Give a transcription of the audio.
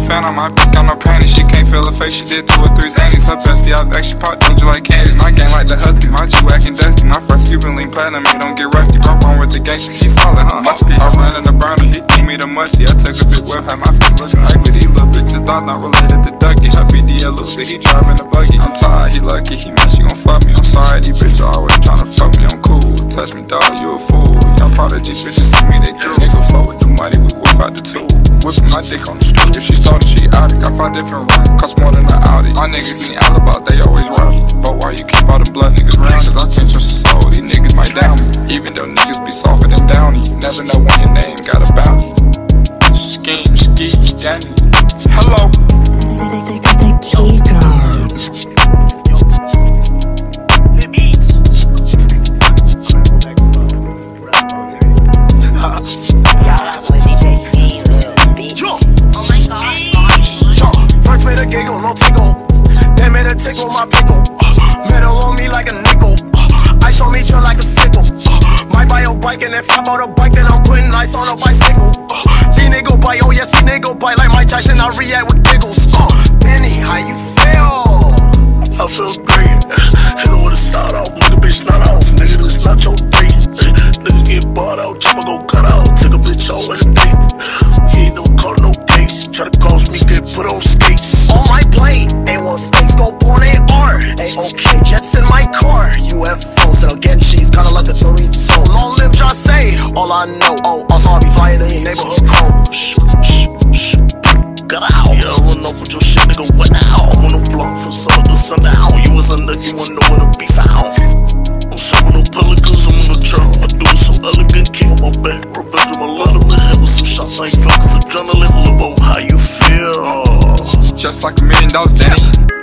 fan on my bitch, got no panties. She can't feel her face, she did 2 or 3 zannies. Her bestie, I actually popped doja like candy. My game like the husky, my G whacking dusty. My first Cuban lean platinum, he don't get rusty. Broke on with the gangsters, he solid, huh? Must be. I ran in the burner, he gave me the musty. I took a big whip, had my feet looking ugly. These little bitches thought not related to Ducky. Her BDL Lucy, he driving the buggy. I'm tired, he lucky, he mad, she gon' fuck me. I'm sorry, these bitches always tryna fuck me, I'm cool. Touch me, dog, you a fool. Young prodigy bitches see me, they drool. Nigga flow with the money, we whip out the tool. Whipping my dick on the street. If she started, she out it. Got 5 different runs, cost more than an Audi. My niggas need alibi, they always run. But why you keep all the blood niggas around? Cause I can't trust the soul, these niggas might down me. Even though niggas be softer than Downey. You never know when your name got a bounty. Scheme, ski, Danny. Hello. They got the key card. First made a giggle, no tickle. Then made a tickle my pickle. Metal on me like a nickel. Ice on me just like a sickle. Might buy a bike and if I bought a bike then I'm putting ice on a bicycle. These niggas bite, oh yes, these niggas bite like Mike Tyson. I react with giggles. Benny, how you feel? I feel great. Hit her with a side off, nigga bitch not off. Nigga, this not your date. Nigga get bought out, chopper go cut out. Take a bitch all in a date. He ain't never caught no case. Try to cross me, get put on skates. On my blade, A1 snakes go born AR. A-OK, jets in my car. UFOs that'll get cheese, kinda like a Dorito. Long live Jose, all I know. Oh, I'll be flyer than your neighborhood code. Got out. Yeah, I run off with your shit, nigga, what now? I'm on the block for some of the sundown. You was a nigga, you wanna know where to be found. I'm serving no pelicans, I'm on the trail. I do it so elegant, king on my back. Revenge on my line, I'm the head with some shots. I ain't felt cause adrenaline, Lil' how you feel? Just like $1 million, Danny.